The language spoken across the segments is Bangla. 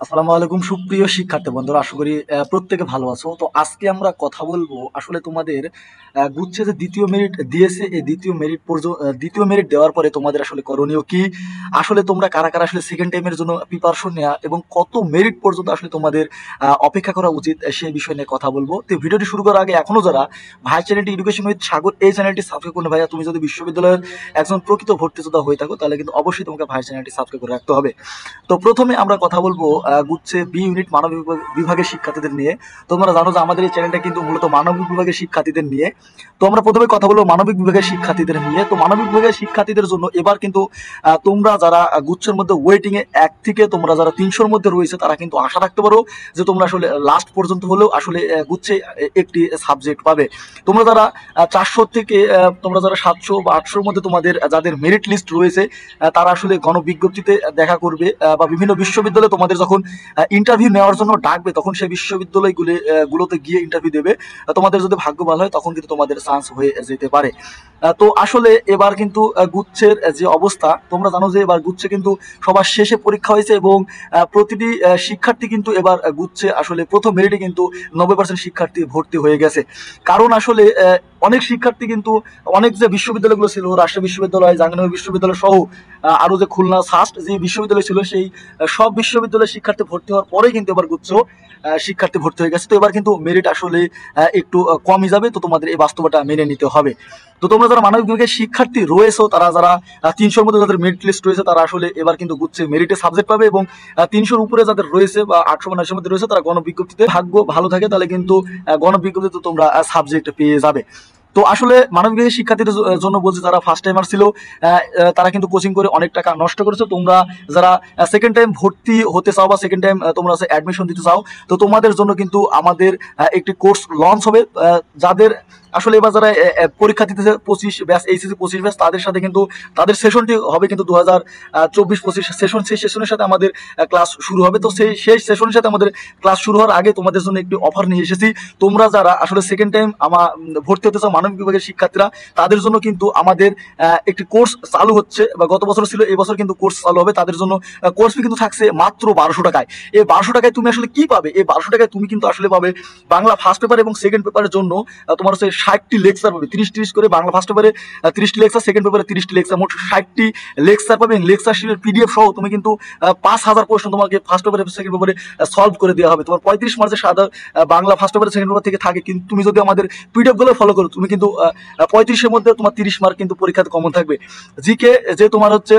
আসসালামু আলাইকুম সুপ্রিয় শিক্ষার্থী বন্ধুরা, আশা করি প্রত্যেকে ভালো আছো। তো আজকে আমরা কথা বলবো আসলে তোমাদের গুচ্ছে যে দ্বিতীয় মেরিট দিয়েছে, এই দ্বিতীয় মেরিট দেওয়ার পরে তোমাদের আসলে করণীয় কি, আসলে তোমরা কারা কারা আসলে সেকেন্ড টাইমের জন্য প্রিপারেশন নেওয়া এবং কত মেরিট পর্যন্ত আসলে তোমাদের অপেক্ষা করা উচিত সেই বিষয় নিয়ে কথা বলবো। তো ভিডিওটি শুরু করার আগে এখনো যারা ভাই চ্যানেলটি এডুকেশন উইথ সাগর এই চ্যানেলটি সাবস্ক্রাইব করুন। ভাইয়া তুমি যদি বিশ্ববিদ্যালয়ের একজন প্রকৃত ভর্তি যোদ্ধা হয়ে থাকো তাহলে কিন্তু অবশ্যই তোমাকে ভাই চ্যানেলটি সাবস্ক্রাইব করে রাখতে হবে। তো প্রথমে আমরা কথা বলবো গুচ্ছে বি ইউনিট মানবিক বিভাগের শিক্ষার্থীদের নিয়ে। তোমরা জানো যে আমাদের এই চ্যানেলটা কিন্তু মূলত মানবিক বিভাগের শিক্ষার্থীদের নিয়ে। তো আমরা প্রথমে কথা বলবো মানবিক বিভাগের শিক্ষার্থীদের নিয়ে। তো মানবিক বিভাগের শিক্ষার্থীদের জন্য এবার কিন্তু তোমরা যারা গুচ্ছের মধ্যে ওয়েটিং এ 1 থেকে তোমরা যারা 300-র মধ্যে রয়েছে তারা কিন্তু আশা রাখতে পারো যে তোমরা আসলে লাস্ট পর্যন্ত হলেও আসলে গুচ্ছে একটি সাবজেক্ট পাবে। তোমরা যারা 400 থেকে তোমরা যারা 700 বা 800-র মধ্যে তোমাদের যাদের মেরিট লিস্ট রয়েছে তারা আসলে গণবিজ্ঞপ্তিতে দেখা করবে বা বিভিন্ন বিশ্ববিদ্যালয়ে তোমাদের যখন ইন্টারভিউ নেওয়ার জন্য ডাকবে তখন সেই বিশ্ববিদ্যালয়গুলোতে গিয়ে ইন্টারভিউ দেবে। তোমাদের যদি ভাগ্য ভালো হয় তখন কিন্তু তোমাদের চান্স হয়ে যেতে পারে। তো আসলে এবার কিন্তু গুচ্ছের যে অবস্থা তোমরা জানো যে এবার গুচ্ছে কিন্তু সবার শেষে পরীক্ষা হয়েছে এবং প্রতিটি শিক্ষার্থী কিন্তু এবার গুচ্ছে আসলে প্রথম মেরিটে কিন্তু 90% শিক্ষার্থী ভর্তি হয়ে গেছে। কারণ আসলে অনেক শিক্ষার্থী কিন্তু অনেক যে বিশ্ববিদ্যালয়গুলো ছিল, রাজশাহী বিশ্ববিদ্যালয়, জাহাঙ্গীরনগর বিশ্ববিদ্যালয় সহ আরো যে খুলনা সাস্ট যে বিশ্ববিদ্যালয় ছিল সেই সব বিশ্ববিদ্যালয়ের শিক্ষার্থী ভর্তি হওয়ার পরে কিন্তু এবার গুচ্ছ শিক্ষার্থী ভর্তি হয়ে গেছে। তো এবার কিন্তু মেরিট আসলে একটু কমই যাবে। তো তোমাদের এই বাস্তবতা মেনে নিতে হবে। তো তোমরা যারা মানবিক বিভাগের শিক্ষার্থী রয়েছে তারা যারা 300-র মধ্যে যাদের মেরিট লিস্ট রয়েছে তারা আসলে এবার কিন্তু গুচ্ছে মেরিটে সাবজেক্ট পাবে এবং 300-র উপরে যাদের রয়েছে বা 800 বা 900-র মধ্যে রয়েছে তারা গণবিজ্ঞপ্তিতে, ভাগ্য ভালো থাকে তাহলে কিন্তু গণবিজ্ঞপ্তিতে তোমরা সাবজেক্ট পেয়ে যাবে। তো আসলে মানবিক বিভাগের শিক্ষার্থীদের জন্য বলছি যারা ফার্স্ট টাইমার ছিল তারা কিন্তু কোচিং করে অনেক টাকা নষ্ট করেছে। তোমরা যারা সেকেন্ড টাইম ভর্তি হতে চাও বা সেকেন্ড টাইম তোমরা অ্যাডমিশন দিতে চাও তো তোমাদের জন্য কিন্তু আমাদের একটি কোর্স লঞ্চ হবে। যাদের আসলে এবার যারা পরীক্ষা দিতেছে 25 ব্যাচ, এইচএসসি 25 ব্যাচ, তাদের সাথে কিন্তু তাদের সেশনটি হবে কিন্তু 2024-25 সেশন। সেই সেশনের সাথে আমাদের ক্লাস শুরু হবে। তো সেই সেশনের সাথে আমাদের ক্লাস শুরু হওয়ার আগে তোমাদের জন্য একটি অফার নিয়ে এসেছি। তোমরা যারা আসলে সেকেন্ড টাইম ভর্তি হতে চাও মানবিক বিভাগের শিক্ষার্থীরা তাদের জন্য কিন্তু আমাদের একটি কোর্স চালু হচ্ছে বা গত বছর ছিল, এই বছর কিন্তু কোর্স চালু হবে। তাদের জন্য কোর্স ফি কিন্তু থাকছে মাত্র 1200 টাকায়। এই 1200 টাকায় তুমি আসলে কি পাবে? এই 1200 টাকায় তুমি কিন্তু আসলে পাবে বাংলা ফার্স্ট পেপার এবং সেকেন্ড পেপারের জন্য তোমার হচ্ছে 60টি লেকচার পাবে, 30 করে বাংলা ফার্স্ট পেপারে 30টি লেকচার, সেকেন্ড পেপারে 30টি লেকচার, মোট 60টি লেকচার পাবে। লেকচার শিটের পিডিএফ সহ তুমি কিন্তু 5000 প্রশ্ন তোমাকে ফার্স্ট পেপারে সেকেন্ড পেপারে সলভ করে দেওয়া হবে। তোমার 35 মার্কের সাদা বাংলা ফার্স্ট পেপারে সেকেন্ড পেপার থেকে থাকে, কিন্তু তুমি যদি আমাদের পিডিএফ গুলো ফলো করো তুমি কিন্তু 35-এর মধ্যে তোমার 30 মার্ক কিন্তু পরীক্ষাতে কমন থাকবে। জিকে যে তোমার হচ্ছে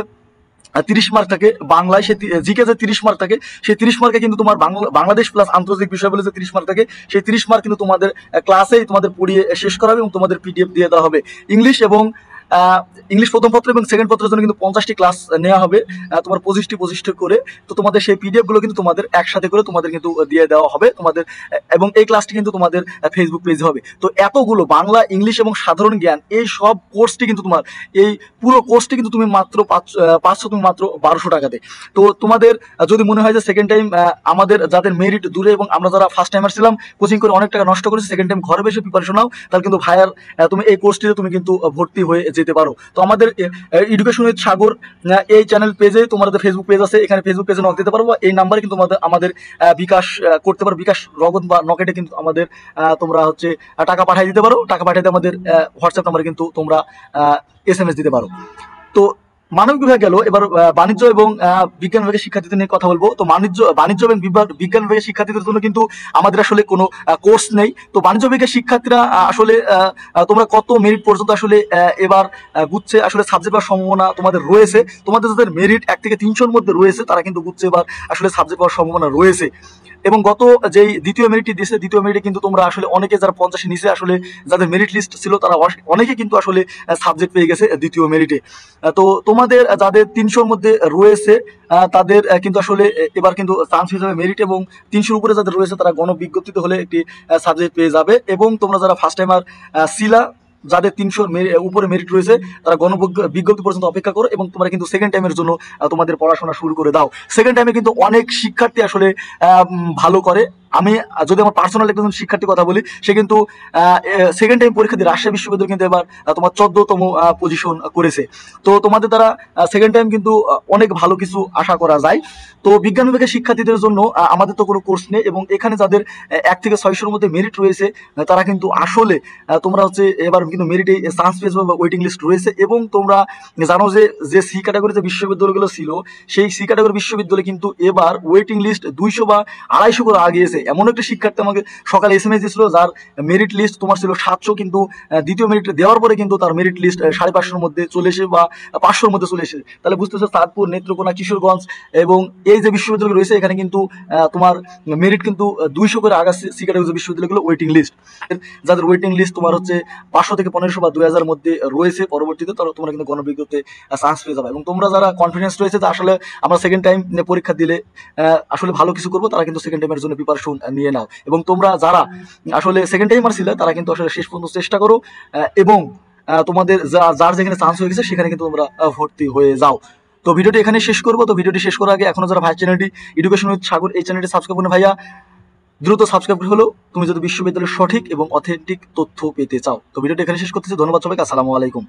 30 মার্ক থাকে, বাংলায় সে জিকে যে 30 মার্ক থাকে সেই 30 মার্কে কিন্তু তোমার বাংলাদেশ প্লাস আন্তর্জাতিক বিষয় বলে যে 30 মার্ক থাকে সেই 30 মার্ক কিন্তু তোমাদের ক্লাসেই তোমাদের পড়িয়ে শেষ করা হবে এবং তোমাদের পিডিএফ দিয়ে দেওয়া হবে। ইংলিশ প্রথম পত্র এবং সেকেন্ড পত্রের জন্য কিন্তু 50টি ক্লাস নেওয়া হবে, তোমার 25টি করে। তো তোমাদের সেই পিডিএফ গুলো কিন্তু তোমাদের একসাথে করে তোমাদের কিন্তু দিয়ে দেওয়া হবে তোমাদের, এবং এই ক্লাসটি কিন্তু তোমাদের ফেসবুক পেজে হবে। তো এতগুলো বাংলা, ইংলিশ এবং সাধারণ জ্ঞান এই সব কোর্সটি কিন্তু তোমার এই পুরো কোর্সটি কিন্তু তুমি মাত্র 500 তুমি মাত্র 1200 টাকাতে। তো তোমাদের যদি মনে হয় যে সেকেন্ড টাইম আমাদের যাদের মেরিট দূরে এবং আমরা যারা ফার্স্ট টাইমার ছিলাম কোচিং করে অনেক টাকা নষ্ট করেছি, সেকেন্ড টাইম ঘরে বসে প্রিপারেশন নাও, তাহলে কিন্তু ভাইয়ার তুমি এই কোর্সটিতে তুমি কিন্তু ভর্তি হয়ে যেতে পারো। তো আমাদের এডুকেশন উইথ সাগর এই চ্যানেল পেজে তোমাদের ফেসবুক পেজ আছে, এখানে ফেসবুক পেজে নক দিতে পারবো। এই নাম্বারে কিন্তু আমাদের বিকাশ করতে পারো, বিকাশ নগদ বা নকেটে কিন্তু আমাদের তোমরা হচ্ছে টাকা পাঠিয়ে দিতে পারো। টাকা পাঠাইতে আমাদের হোয়াটসঅ্যাপ নাম্বারে কিন্তু তোমরা SMS দিতে পারো। তো মানবিক বিভাগ গেল, এবার বাণিজ্য এবং বিজ্ঞান বিভাগের শিক্ষার্থীদের নিয়ে কথা বলবো। তো বাণিজ্য এবং বিজ্ঞান বিভাগের শিক্ষার্থীদের জন্য কিন্তু আমাদের আসলে কোনো কোর্স নেই। তো বাণিজ্য বিভাগের শিক্ষার্থীরা আসলে তোমরা কত মেরিট পর্যন্ত আসলে এবার গুচ্ছে আসলে সাবজেক্ট পাওয়ার সম্ভাবনা তোমাদের রয়েছে। তোমাদের যাদের মেরিট 1 থেকে 300-র মধ্যে রয়েছে তারা কিন্তু গুচ্ছে এবার আসলে সাবজেক্ট পাওয়ার সম্ভাবনা রয়েছে। এবং গত যেই দ্বিতীয় মেরিটটি দিয়েছে, দ্বিতীয় মেরিটে কিন্তু তোমরা আসলে অনেকে যারা 50-এর নিচে আসলে যাদের মেরিট লিস্ট ছিল তারা অনেকে কিন্তু আসলে সাবজেক্ট পেয়ে গেছে দ্বিতীয় মেরিটে। তো তোমাদের যাদের 300-র মধ্যে রয়েছে তাদের কিন্তু আসলে এবার কিন্তু চান্স হিসেবে মেরিট, এবং 300-র উপরে যাদের রয়েছে তারা গণবিজ্ঞপ্তিতে হলে একটি সাবজেক্ট পেয়ে যাবে। এবং তোমরা যারা ফার্স্ট টাইমার ছিলা যাদের 300-র উপরে মেরিট রয়েছে তারা গণবিজ্ঞপ্তি পর্যন্ত অপেক্ষা করো এবং তোমরা কিন্তু সেকেন্ড টাইমের জন্য তোমাদের পড়াশোনা শুরু করে দাও। সেকেন্ড টাইমে কিন্তু অনেক শিক্ষার্থী আসলে ভালো করে, আমি যদি আমার পার্সোনাল একজন শিক্ষার্থীর কথা বলি, সে কিন্তু সেকেন্ড টাইম পরীক্ষা দিয়ে রাজশাহী বিশ্ববিদ্যালয় কিন্তু এবার তোমার 14তম পজিশন করেছে। তো তোমাদের দ্বারা সেকেন্ড টাইম কিন্তু অনেক ভালো কিছু আশা করা যায়। তো বিজ্ঞান বিভাগের শিক্ষার্থীদের জন্য আমাদের তো কোনো কোর্স নেই, এবং এখানে যাদের 1 থেকে 600-র মধ্যে মেরিট রয়েছে তারা কিন্তু আসলে তোমরা হচ্ছে এবার কিন্তু মেরিটে চান্স পেয়েছো বা ওয়েটিং লিস্ট রয়েছে। এবং তোমরা জানো যে যে সি ক্যাটাগরি যে বিশ্ববিদ্যালয়গুলো ছিল, সেই সি ক্যাটাগরি বিশ্ববিদ্যালয় কিন্তু এবার ওয়েটিং লিস্ট 200 বা 250 করে আগিয়েছে। এমন একটা শিক্ষার্থী আমাকে সকালে SMS দিয়েছিল, যার মেরিট লিস্ট তোমার ছিল 700, কিন্তু দ্বিতীয় মেরিট দেওয়ার পরে কিন্তু তার মেরিট লিস্ট 550-র মধ্যে চলে এসে বা 500-র মধ্যে চলে এসে। তাহলে বুঝতেছো চাঁদপুর, নেত্রকোনা, কিশোরগঞ্জ এবং এই যে বিশ্ববিদ্যালয় রয়েছে এখানে কিন্তু তোমার মেরিট কিন্তু 200 করে আগাচ্ছে সি ক্যাটাগরি বিশ্ববিদ্যালয়গুলো ওয়েটিং লিস্ট। যাদের ওয়েটিং লিস্ট তোমার হচ্ছে 500 থেকে 1500 বা 2000 মধ্যে রয়েছে, পরবর্তীতে তোমরা কিন্তু গণবিজ্ঞপ্তিতে চান্স পেয়ে যাবে। এবং তোমরা যারা কনফিডেন্স রয়েছে যে আসলে আমরা সেকেন্ড টাইম পরীক্ষা দিলে আসলে ভালো কিছু করবো, তারা কিন্তু সেকেন্ড টাইমের জন্য প্রিপারেশন নিয়ে নাও। এবং তোমরা যারা আসলে সেকেন্ড টাইমার ছিলে তারা কিন্তু আসলে শেষ পর্যন্ত চেষ্টা করো, এবং তোমাদের যার যেখানে চান্স হয়ে গেছে সেখানে কিন্তু তোমরা ভর্তি হয়ে যাও। তো ভিডিওটি এখানে শেষ করবো। তো ভিডিওটি শেষ করার আগে এখনো যারা ভাই চ্যানেলটি এডুকেশন উইথ সাগর এই চ্যানেলটি সাবস্ক্রাইব করুন ভাইয়া, দ্রুত সাবস্ক্রাইব হলো তুমি যদি বিশ্ববিদ্যালয়ের সঠিক এবং অথেন্টিক তথ্য পেতে চাও। তো ভিডিওটি এখানে শেষ করতেছি। ধন্যবাদ সবাইকে। আসসালামু আলাইকুম।